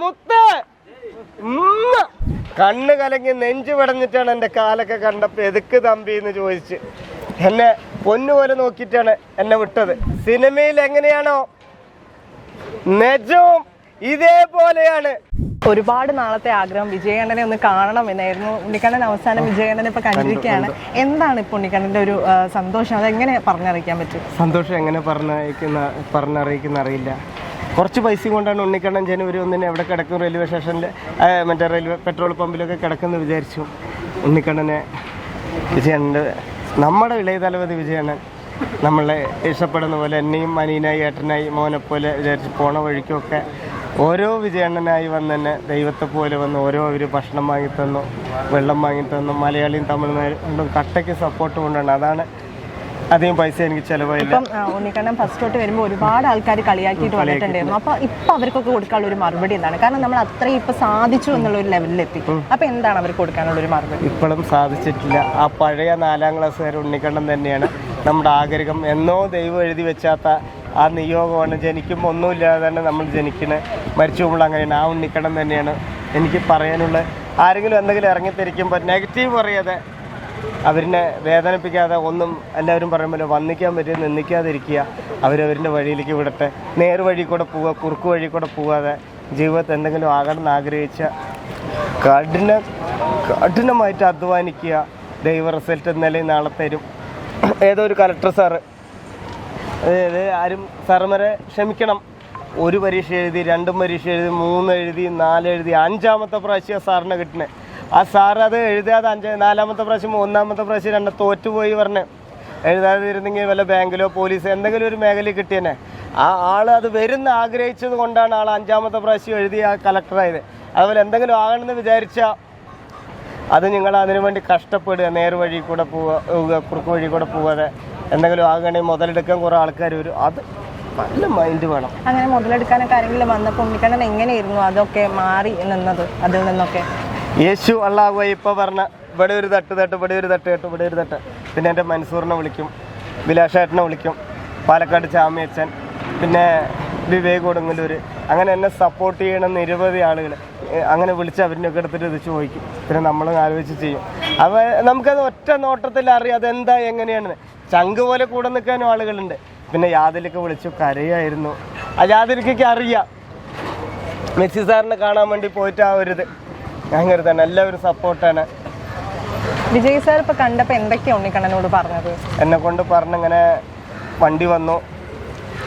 മുത്ത് കണ്ണ് കലങ്ങി നെഞ്ചു പടഞ്ഞിട്ടാണ് എൻ്റെ കാലൊക്കെ കണ്ടപ്പോൾ എതുക്ക് തമ്പി എന്ന് ചോദിച്ച് എന്നെ പൊന്നുപോലെ നോക്കിയിട്ടാണ് എന്നെ വിട്ടത്. സിനിമയിൽ എങ്ങനെയാണോ നിജവും ഇതേപോലെയാണ്. ഒരുപാട് നാളത്തെ ആഗ്രഹം വിജയണ്ണനെ ഒന്ന് കാണണം എന്നായിരുന്നു. ഉണ്ണിക്കണ്ണൻ അവസാനം വിജയണ്ണനെ ഇപ്പൊ കണ്ടിരിക്കുകയാണ്. എന്താണ് ഇപ്പൊ ഉണ്ണിക്കണ്ണന്റെ ഒരു സന്തോഷം? അതെങ്ങനെ പറഞ്ഞറിയിക്കാൻ പറ്റും? സന്തോഷം എങ്ങനെ പറഞ്ഞറിയിക്കുന്ന അറിയില്ല. കുറച്ച് പൈസ കൊണ്ടാണ് ഉണ്ണിക്കണ്ണൻ ജനുവരി 1 എവിടെ കിടക്കും, റെയിൽവേ സ്റ്റേഷനിൽ മറ്റേ റെയിൽവേ പെട്രോൾ പമ്പിലൊക്കെ കിടക്കുന്നു വിചാരിച്ചു. ഉണ്ണിക്കണ്ണനെ വിജയണ്ണൻ്റെ നമ്മുടെ ഇളയ തലവതി വിജയണ്ണൻ നമ്മളെ ഇഷ്ടപ്പെടുന്ന പോലെ എന്നെയും അനിയനായി ഏട്ടനായി മോനെ പോലെ വിചാരിച്ച് പോണ വഴിക്കൊക്കെ ഓരോ വിജയണ്ണനായി വന്ന് തന്നെ ദൈവത്തെ പോലെ വന്ന് ഓരോ അവർ ഭക്ഷണം വാങ്ങിത്തന്നു, വെള്ളം വാങ്ങിത്തന്നു. മലയാളിയും തമിഴ്നാടും കട്ടയ്ക്ക് സപ്പോർട്ട് കൊണ്ടാണ്. അതാണ് അധികം പൈസ എനിക്ക് ചിലവായില്ല. ഉണ്ണിക്കണ്ണൻ ഫസ്റ്റ് തൊട്ട് വരുമ്പോൾ ഒരുപാട് ആൾക്കാർ കളിയാക്കിയിട്ട് വന്നിട്ടുണ്ടായിരുന്നു. അപ്പൊ ഇപ്പൊ അവർക്കൊക്കെ കൊടുക്കാനുള്ള ഒരു മറുപടി എന്താണ്? കാരണം നമ്മൾ അത്രയും ഇപ്പൊ സാധിച്ചു എന്നുള്ള ഒരു ലെവലിലെത്തി. അപ്പൊ എന്താണ് അവർക്ക് കൊടുക്കാനുള്ള ഒരു മറുപടി? ഇപ്പോഴും സാധിച്ചിട്ടില്ല. ആ പഴയ 4ാം ക്ലാസ്സുകാർ ഉണ്ണിക്കണ്ണൻ തന്നെയാണ് നമ്മുടെ ആഗ്രഹം. എന്നോ ദൈവം എഴുതി വെച്ചാത്ത ആ നിയോഗമാണ്. ജനിക്കുമ്പോൾ ഒന്നുമില്ലാതെ തന്നെ നമ്മൾ ജനിക്കുന്നത്, മരിച്ചു പോകുമ്പോൾ അങ്ങനെയാണ്. ആ ഉണ്ണിക്കണ്ണൻ തന്നെയാണ് എനിക്ക് പറയാനുള്ള. ആരെങ്കിലും എന്തെങ്കിലും ഇറങ്ങിത്തിരിക്കുമ്പോൾ നെഗറ്റീവ് പറയാതെ, അവരിനെ വേദനിപ്പിക്കാതെ, ഒന്നും എല്ലാവരും പറയുമ്പോൾ വന്നിക്കാൻ പറ്റും നിന്ദിക്കാതിരിക്കുക. അവരവരുടെ വഴിയിലേക്ക് വിടട്ടെ. നേർ വഴി കൂടെ പോവുക, കുറുക്ക് വഴി കൂടെ പോവാതെ ജീവിതത്തിൽ എന്തെങ്കിലും ആകണമെന്ന് ആഗ്രഹിച്ച കഠിനമായിട്ട് അധ്വാനിക്കുക. ദൈവ റിസൾട്ട് നിലയിൽ നാളെ തരും. ഏതോ ഒരു കലക്ടർ സാറ്, അതായത് ആരും സാറന്മാരെ ക്ഷമിക്കണം, 1 പരീക്ഷ എഴുതി, 2 പരീക്ഷ എഴുതി, 3 എഴുതി, 4 എഴുതി, 5ാമത്തെ പ്രാവശ്യം സാറിനെ കിട്ടുന്നത്. ആ സാറ് അത് എഴുതാതെ 4ാമത്തെ പ്രാവശ്യം 1ാമത്തെ പ്രാവശ്യം 2 തോറ്റുപോയി പറഞ്ഞ് എഴുതാതെ ഇരുന്നെങ്കിൽ വല്ല ബാങ്കിലോ പോലീസോ എന്തെങ്കിലും ഒരു മേഖലയിൽ കിട്ടിയെന്നെ. ആ ആൾ അത് വരുന്ന ആഗ്രഹിച്ചത് കൊണ്ടാണ് ആൾ 5ാമത്തെ പ്രാവശ്യം എഴുതി ആ കലക്ടറായത്. അതുപോലെ എന്തെങ്കിലും ആകണമെന്ന് വിചാരിച്ചാൽ അത് നിങ്ങൾ അതിനു വേണ്ടി കഷ്ടപ്പെടുക. നേർ വഴി കൂടെ പോവുക, കുറുക്ക് വഴി കൂടെ പോവാതെ എന്തെങ്കിലും ആകണമെങ്കിൽ മുതലെടുക്കാൻ കുറേ ആൾക്കാർ വരും. അത് നല്ല മൈൻഡ് വേണം. അങ്ങനെ മുതലെടുക്കാനൊക്കെ ആരെങ്കിലും വന്നപ്പോൾ ഉണ്ണിക്കണ്ണൻ എങ്ങനെയായിരുന്നു അതൊക്കെ മാറി നിന്നത്? അതിൽ നിന്നൊക്കെ യേശു അള്ളാഹു ഇപ്പോൾ പറഞ്ഞ ഇവിടെ ഒരു തട്ട് തട്ട്, ഇവിടെ ഒരു തട്ട് തട്ട്, ഇവിടെ ഒരു തട്ട്. പിന്നെ എൻ്റെ മൻസൂറിനെ വിളിക്കും, വിലാഷേട്ടനെ വിളിക്കും, പാലക്കാട് ചാമിയച്ചൻ, പിന്നെ വിവേക് കൊടുങ്ങല്ലൂർ, അങ്ങനെ എന്നെ സപ്പോർട്ട് ചെയ്യണ നിരവധി ആളുകൾ അങ്ങനെ വിളിച്ച് അവരിനൊക്കെ എടുത്തിട്ട് ഇത് ചോദിക്കും. പിന്നെ നമ്മൾ ആലോചിച്ച് ചെയ്യും. അപ്പോൾ നമുക്കത് ഒറ്റ നോട്ടത്തിൽ അറിയാം അതെന്താ എങ്ങനെയാണെന്ന്. ചങ്ക് പോലെ കൂടെ നിൽക്കാനും ആളുകളുണ്ട്. പിന്നെ യാതിലേക്ക് വിളിച്ചു കരയായിരുന്നു. ആ യാതിലേക്ക് അറിയാം. മെസ്സി സാറിനെ കാണാൻ വേണ്ടി പോയിട്ട് ആ ഒരു ഇത് അങ്ങനെ തന്നെ എല്ലാവരും സപ്പോർട്ടാണ്. വിജയ് സാർ ഇപ്പൊ കണ്ടപ്പോൾ എന്തൊക്കെയാണ് ഉണ്ണിക്കണ്ണനോട് പറഞ്ഞത്? എന്നെ കൊണ്ട് പറഞ്ഞിങ്ങനെ വണ്ടി വന്നു,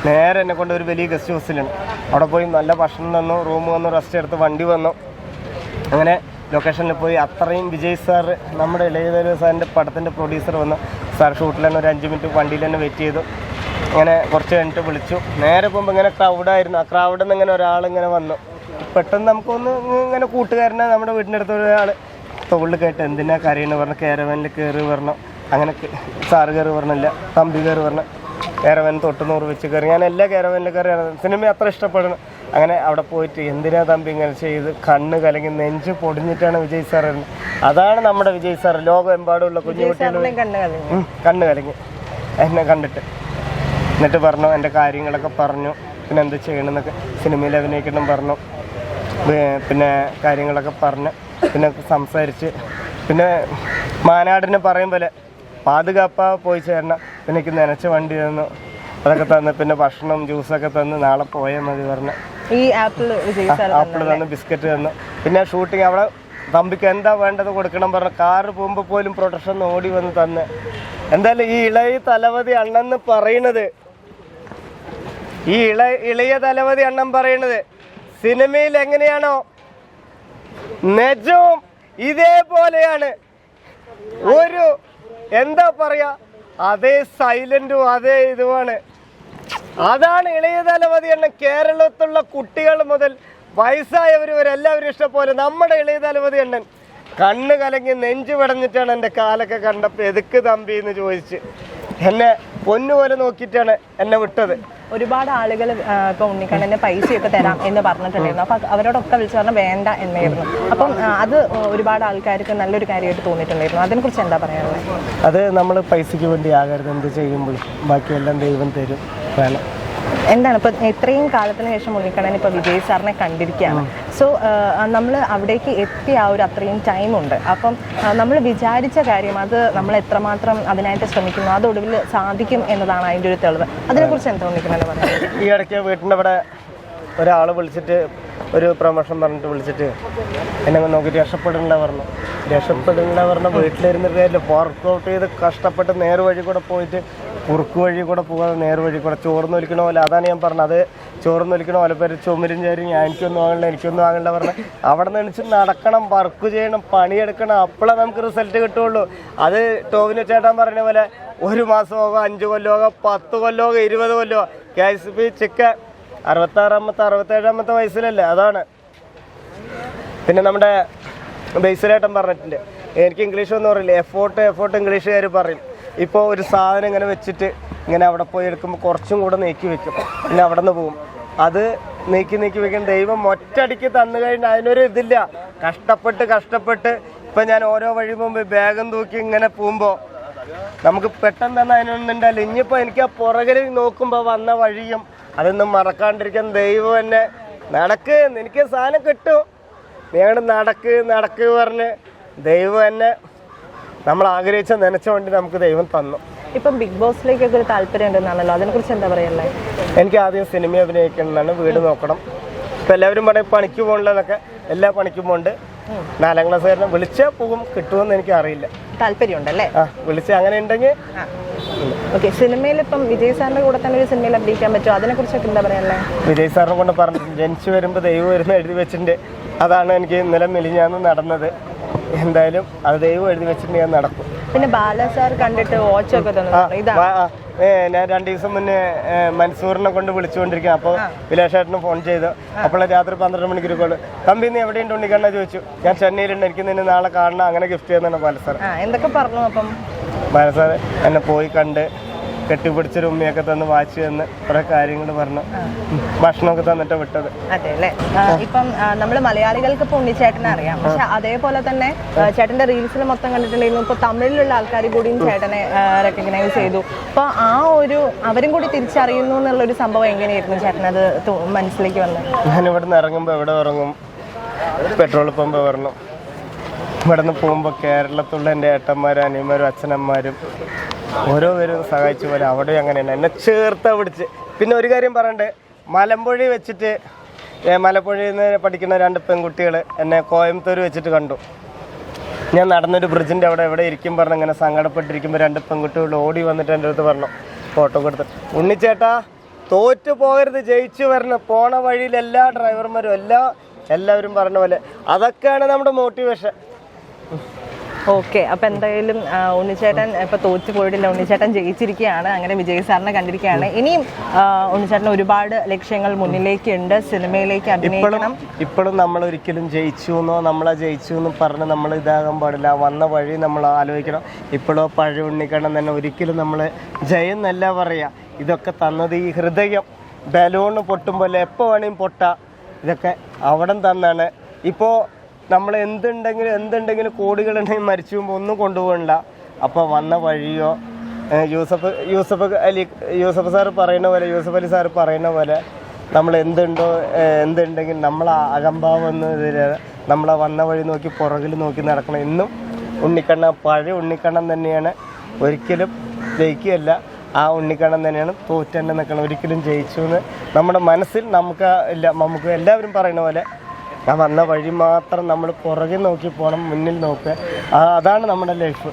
നേരെ എന്നെ കൊണ്ട് ഒരു വലിയ ഗസ്റ്റ് ഹൗസിലാണ്. അവിടെ പോയി നല്ല ഭക്ഷണം തന്നു, റൂം വന്നു, റെസ്റ്റ് എടുത്ത് വണ്ടി വന്നു. അങ്ങനെ ലൊക്കേഷനിൽ പോയി അത്രയും വിജയ് സാർ നമ്മുടെ ഇളയ സാറിൻ്റെ പടത്തിൻ്റെ പ്രൊഡ്യൂസർ വന്നു. സാർ ഷൂട്ടിൽ തന്നെ ഒരു 5 മിനിറ്റ് വണ്ടിയിൽ തന്നെ വെയിറ്റ് ചെയ്തു. അങ്ങനെ കുറച്ച് കഴിഞ്ഞിട്ട് വിളിച്ചു. നേരെ പോകുമ്പോൾ ഇങ്ങനെ ക്രൗഡായിരുന്നു. ആ ക്രൗഡിൽ നിന്ന് ഇങ്ങനെ ഒരാളിങ്ങനെ വന്നു. പെട്ടെന്ന് നമുക്കൊന്ന് ഇങ്ങനെ കൂട്ടുകാരനെ നമ്മുടെ വീടിൻ്റെ അടുത്ത് ഒരാൾ തൊഴിൽ കേട്ട് എന്തിനാ കരയെന്ന് പറഞ്ഞു. കാരവാനിൽ കയറി പറഞ്ഞു. അങ്ങനെ സാറ് കയറി പറഞ്ഞില്ല, തമ്പി കയറി പറഞ്ഞു. കാരവാൻ തൊട്ട് 100 വെച്ച് കയറി. ഞാൻ എല്ലാ കാരവാനിലും കയറിയാണ്. സിനിമ അത്ര ഇഷ്ടപ്പെടുന്നു. അങ്ങനെ അവിടെ പോയിട്ട് എന്തിനാ തമ്പി ഇങ്ങനെ ചെയ്ത് കണ്ണ് കലങ്ങി നെഞ്ച് പൊടിഞ്ഞിട്ടാണ് വിജയ് സാർ വരുന്നത്. അതാണ് നമ്മുടെ വിജയ് സാർ. ലോകമെമ്പാടുള്ള കുഞ്ഞു കുട്ടികൾ കണ്ണ് കലങ്ങി എന്നെ കണ്ടിട്ട്. എന്നിട്ട് പറഞ്ഞു, എൻ്റെ കാര്യങ്ങളൊക്കെ പറഞ്ഞു, പിന്നെ എന്ത് ചെയ്യണമെന്നൊക്കെ, സിനിമയിൽ അഭിനയിക്കണം പറഞ്ഞു, പിന്നെ കാര്യങ്ങളൊക്കെ പറഞ്ഞ് പിന്നെ സംസാരിച്ച്. പിന്നെ മാനാടിനെ പറയും പോലെ പാതുകാപ്പാ പോയി ചേരണം. പിന്നെ എനിക്ക് നനച്ച വണ്ടി തന്നു, അതൊക്കെ തന്ന്, പിന്നെ ഭക്ഷണം ജ്യൂസൊക്കെ തന്ന് നാളെ പോയാൽ മതി പറഞ്ഞ്. ഈ ആപ്പിൾ തന്നു, ബിസ്ക്കറ്റ് തന്നു. പിന്നെ ഷൂട്ടിങ് അവിടെ തമ്പിക്ക് എന്താ വേണ്ടത് കൊടുക്കണം പറഞ്ഞു. കാറ് പോകുമ്പോൾ പോലും പ്രൊട്ടക്ഷൻ ഓടി വന്ന് തന്ന്. എന്തായാലും ഈ ഇളയ തലവതി അണ്ണെന്ന് പറയണത്, ഈ ഇളയ തലവതി അണ്ണൻ പറയണത് സിനിമയിൽ എങ്ങനെയാണോ നിജവും ഇതേപോലെയാണ്. ഒരു എന്താ പറയാ, അതേ സൈലന്റും അതേ ഇതുമാണ്. അതാണ് ഇളയ തലവതി അണ്ണൻ. കേരളത്തിലുള്ള കുട്ടികൾ മുതൽ വയസ്സായവർ വരെ എല്ലാവരും ഇഷ്ടംപോലെ നമ്മുടെ ഇളയ തലവതി അണ്ണൻ. കണ്ണ് കലങ്ങി നെഞ്ചു പടഞ്ഞിട്ടാണ് എൻ്റെ കാലൊക്കെ കണ്ടപ്പോൾ എതുക്ക് തമ്പി എന്ന് ചോദിച്ച് എന്നെ പൊന്നുപോലെ നോക്കിയിട്ടാണ് എന്നെ വിട്ടത്. ഒരുപാട് ആളുകൾ ഇപ്പൊ ഉണ്ണിക്കണ്ണന്റെ പൈസയൊക്കെ തരാം എന്ന് പറഞ്ഞിട്ടുണ്ടായിരുന്നു. അപ്പൊ അവരോടൊക്കെ വിളിച്ചു പറഞ്ഞാൽ വേണ്ട എന്നായിരുന്നു. അപ്പം അത് ഒരുപാട് ആൾക്കാർക്ക് നല്ലൊരു കാര്യമായിട്ട് തോന്നിയിട്ടുണ്ടായിരുന്നു. അതിനെ കുറിച്ച് എന്താ പറയാനുള്ളത്? അത് നമ്മൾ പൈസയ്ക്ക് വേണ്ടി ആകരുത്. എന്ത് ചെയ്യുമ്പോൾ ബാക്കിയെല്ലാം ദൈവം തരും. വേണം എന്താണ് ഇപ്പൊ ഇത്രയും കാലത്തിന് ശേഷം ഉണ്ണിക്കണ്ണൻ ഇപ്പൊ വിജയ് സാറിനെ കണ്ടിരിക്കുകയാണ്. സോ സോ നമ്മൾ അവിടേക്ക് എത്തിയ ആ ഒരു അത്രയും ടൈമുണ്ട്. അപ്പം നമ്മൾ വിചാരിച്ച കാര്യം അത് നമ്മൾ എത്രമാത്രം അതിനായിട്ട് ശ്രമിക്കുന്നു അതൊടുവിൽ സാധിക്കും എന്നതാണ് അതിൻ്റെ ഒരു തെളിവ്. അതിനെക്കുറിച്ച് എന്താ ഉണ്ണിക്കണ്ണൻ പറയുന്നത്? ഈ ഇടയ്ക്ക് വീട്ടിൻ്റെ അവിടെ ഒരാൾ വിളിച്ചിട്ട് ഒരു പ്രമോഷൻ പറഞ്ഞിട്ട് വിളിച്ചിട്ട് എന്നെ നോക്കിയിട്ട് രക്ഷപ്പെടേണ്ട പറഞ്ഞു. വീട്ടിലിരുന്നിട്ട് വർക്കൗട്ട് ചെയ്ത് കഷ്ടപ്പെട്ട് നേർവഴി കൂടെ പോയിട്ട് കുറുക്ക് വഴി കൂടെ പോകാതെ നേർവഴി കൂടെ ചോർന്ന് ഒലിക്കണ പോലെ. അതാണ് ഞാൻ പറഞ്ഞത്, അത് ചോർന്ന് ഒലിക്കണ പോലെ പേര് ചുമരും ചേരും എനിക്കൊന്നും വാങ്ങണ്ട പറഞ്ഞ് അവിടെ നിന്ന് എണിച്ച് നടക്കണം, വർക്ക് ചെയ്യണം, പണിയെടുക്കണം, അപ്പോഴേ നമുക്ക് റിസൾട്ട് കിട്ടുള്ളൂ. അത് ടോവിനോ ചേട്ടാൻ പറഞ്ഞ പോലെ 1 മാസമാകും, 5 കൊല്ലമാകും, 10 കൊല്ലമാകും, 20 കൊല്ലമോ. KCB ചിക്ക 66-ാമത്തെ 67-ാമത്തെ വയസ്സിലല്ലേ. അതാണ്. പിന്നെ നമ്മുടെ ബേസിലേട്ടൻ പറഞ്ഞിട്ടുണ്ട്, എനിക്ക് ഇംഗ്ലീഷ് ഒന്നും അറിയില്ല, എഫോർട്ട് ഇംഗ്ലീഷുകാർ പറയും. ഇപ്പോൾ ഒരു സാധനം ഇങ്ങനെ വെച്ചിട്ട് ഇങ്ങനെ അവിടെ പോയി എടുക്കുമ്പോൾ കുറച്ചും കൂടെ നീക്കി വെക്കും, പിന്നെ അവിടെ നിന്ന് പോകും. അത് നീക്കി വെക്കും. ദൈവം ഒറ്റയടിക്ക് തന്നു കഴിഞ്ഞാൽ അതിനൊരു ഇതില്ല. കഷ്ടപ്പെട്ട് ഇപ്പം ഞാൻ ഓരോ വഴി പോകുമ്പോൾ ബാഗും തൂക്കി ഇങ്ങനെ പോകുമ്പോൾ നമുക്ക് പെട്ടെന്ന് തന്നെ അതിനൊന്നുണ്ടല്ലോ. ഇനിയിപ്പോൾ എനിക്ക് ആ പുറകിൽ നോക്കുമ്പോൾ വന്ന വഴിയും അതൊന്നും മറക്കാണ്ടിരിക്കാൻ ദൈവം എന്നെ നടക്ക്, എനിക്ക് സാധനം കിട്ടും, നീ അങ്ങോട്ട് നടക്ക് പറഞ്ഞ് ദൈവം എന്നെ നമ്മൾ ആഗ്രഹിച്ച നനച്ച വണ്ടി നമുക്ക് ദൈവം തന്നു. ഇപ്പം ബിഗ് ബോസിലേക്കൊക്കെ ഒരു താല്പര്യം ഉണ്ടെന്നാണല്ലോ, അതിനെക്കുറിച്ച് എന്താ പറയല്ലേ? എനിക്ക് ആദ്യം സിനിമ അഭിനയിക്കണമെന്നാണ്, വീട് നോക്കണം. ഇപ്പം എല്ലാവരും പറയും പണിക്ക് പോകണില്ലെന്നൊക്കെ. എല്ലാ പണിക്കും പോകുന്നുണ്ട്. 4ാം ക്ലാസ്സുകാരനെ വിളിച്ചാൽ പോകും, കിട്ടുമെന്ന് എനിക്ക് അറിയില്ല. താല്പര്യമുണ്ടല്ലേ? വിളിച്ച് അങ്ങനെ ഉണ്ടെങ്കിൽ. ഓക്കെ. സിനിമയിൽ ഇപ്പം വിജയ് സാറിന്റെ കൂടെ തന്നെ ഒരു സിനിമയിൽ അഭിനയിക്കാൻ പറ്റുമോ? അതിനെക്കുറിച്ചൊക്കെ എന്താ പറയാനുള്ളത്? വിജയ് സാറിനെ കൊണ്ട് പറഞ്ഞിട്ടുണ്ട്, ജനിച്ചു വരുമ്പോൾ ദൈവം വരുന്ന എഴുതി വെച്ചിട്ടുണ്ട്. അതാണ് എനിക്ക് ഇന്നലെ മെലിഞ്ഞാന്ന് നടന്നത്. എന്തായാലും അത് ദൈവം എഴുതി വെച്ചിട്ട് ഞാൻ നടക്കും. പിന്നെ ബാല സാർ കണ്ടിട്ട് വാച്ചൊക്കെ ഞാൻ 2 ദിവസം മുന്നേ മൻസൂറിനെ കൊണ്ട് വിളിച്ചുകൊണ്ടിരിക്കുക. അപ്പോൾ വിലാഷേട്ടന് ഫോൺ ചെയ്തു. അപ്പോൾ രാത്രി 12 മണിക്ക് കോള്, തമ്പി നീ എവിടെയുണ്ട് ഉണ്ണിക്കണ്ണ ചോദിച്ചു. ഞാൻ ചെന്നൈയിലുണ്ട്, എനിക്ക് നിന്നെ നാളെ കാണണം, അങ്ങനെ ഗിഫ്റ്റ് ചെയ്യുന്നതാണ് ബാലസാർ. എന്തൊക്കെ പറഞ്ഞു? അപ്പം ബാലസാർ എന്നെ പോയി കണ്ട് കെട്ടിപ്പിടിച്ചൊരു ഉമ്മയൊക്കെ തന്ന് വാച്ച് തന്ന് കുറെ കാര്യങ്ങൾ പറഞ്ഞു, ഭക്ഷണമൊക്കെ തന്നിട്ട് വിട്ടത്. അതെ അല്ലേ? ഇപ്പം നമ്മൾ മലയാളികൾക്ക് ഇപ്പൊ ഉണ്ണിച്ചേട്ടനെ അറിയാം, പക്ഷെ അതേപോലെ തന്നെ ചേട്ടന്റെ റീൽസിൽ മൊത്തം കണ്ടിട്ടുണ്ടായിരുന്നു. ഇപ്പൊ തമിഴിലുള്ള ആൾക്കാർ കൂടിയും ചേട്ടനെ റെക്കഗ്നൈസ് ചെയ്തു. അപ്പൊ ആ ഒരു അവരും കൂടി തിരിച്ചറിയുന്നു എന്നുള്ളൊരു സംഭവം എങ്ങനെയായിരുന്നു ചേട്ടനത് മനസ്സിലേക്ക് വന്നത്? ഞാനിവിടെ നിന്ന് ഇറങ്ങുമ്പോൾ എവിടെ ഇറങ്ങും? പെട്രോൾ പമ്പ് വരണം. ഇവിടെ നിന്ന് പോകുമ്പോൾ കേരളത്തിലുള്ള എൻ്റെ ഏട്ടന്മാരും അനിയന്മാരും അച്ഛനമ്മമാരും ഓരോ പേരും സഹായിച്ച പോലെ അവിടെ അങ്ങനെയാണ് എന്നെ ചേർത്ത പിടിച്ച്. പിന്നെ ഒരു കാര്യം പറയണ്ടേ, മലമ്പുഴി വെച്ചിട്ട് മലമ്പുഴയിൽ നിന്ന് പഠിക്കുന്ന 2 പെൺകുട്ടികൾ എന്നെ കോയമ്പത്തൂർ വെച്ചിട്ട് കണ്ടു. ഞാൻ നടന്നൊരു ബ്രിഡ്ജിൻ്റെ എവിടെ ഇരിക്കും പറഞ്ഞ് ഇങ്ങനെ സങ്കടപ്പെട്ടിരിക്കുമ്പോൾ 2 പെൺകുട്ടികൾ ഓടി വന്നിട്ട് എൻ്റെ അടുത്ത് പറഞ്ഞു, ഫോട്ടോ കൊടുത്ത്, ഉണ്ണിച്ചേട്ടാ തോറ്റു പോകരുത്, ജയിച്ചു വരണം. പോണ വഴിയിൽ എല്ലാ ഡ്രൈവർമാരും എല്ലാവരും പറഞ്ഞ പോലെ അതൊക്കെയാണ് നമ്മുടെ മോട്ടിവേഷൻ. ഓക്കെ. അപ്പം എന്തായാലും ഉണ്ണിച്ചേട്ടൻ ഇപ്പം തോറ്റു പോയിട്ടില്ല, ഉണ്ണിച്ചേട്ടൻ ജയിച്ചിരിക്കുകയാണ്. അങ്ങനെ വിജയ് സാറിനെ കണ്ടിരിക്കുകയാണ്. ഇനിയും ഉണ്ണിച്ചേട്ടൻ ഒരുപാട് ലക്ഷ്യങ്ങൾ മുന്നിലേക്കുണ്ട്. സിനിമയിലേക്ക് അഭിനയിക്കണം. ഇപ്പോഴും നമ്മൾ ഒരിക്കലും നമ്മളെ ജയിച്ചു എന്ന് പറഞ്ഞ് നമ്മൾ ഇതാകാൻ പാടില്ല. വന്ന വഴി നമ്മൾ ആലോചിക്കണം. ഇപ്പോഴോ പഴയ ഉണ്ണിക്കണ്ണൻ തന്നെ ഒരിക്കലും നമ്മൾ ജയം എന്നല്ല പറയുക. ഇതൊക്കെ തന്നത് ഈ ഹൃദയം ബലൂണ് പൊട്ടുമ്പോൾ എപ്പോൾ വേണമെങ്കിലും പൊട്ടാം. ഇതൊക്കെ അവിടം തന്നാണ്. ഇപ്പോൾ നമ്മൾ എന്തുണ്ടെങ്കിലും കോടികളുണ്ടെങ്കിൽ മരിച്ചു പോകുമ്പോൾ ഒന്നും കൊണ്ടുപോകണില്ല. അപ്പോൾ വന്ന വഴിയോ യൂസഫ് സാറ് പറയുന്ന പോലെ, യൂസഫ് അലി സാറ് പറയുന്ന പോലെ നമ്മൾ എന്തുണ്ടെങ്കിൽ നമ്മൾ അകംഭാവം ഒന്നും നമ്മളെ വന്ന വഴി നോക്കി പുറകിൽ നോക്കി നടക്കണം. ഇന്നും പഴയ ഉണ്ണിക്കണ്ണൻ തന്നെയാണ്, ഒരിക്കലും ജയിക്കുകയല്ല. ആ ഉണ്ണിക്കണ്ണൻ തന്നെയാണ് തോറ്റെന്നെ നിൽക്കണം. ഒരിക്കലും ജയിച്ചു എന്ന് നമ്മുടെ മനസ്സിൽ നമുക്ക് എല്ലാവരും പറയുന്ന പോലെ ആ വന്ന വഴി മാത്രം നമ്മൾ പുറകെ നോക്കി പോകണം, മുന്നിൽ നോക്കുക. അതാണ് നമ്മുടെ ലൈഫ്.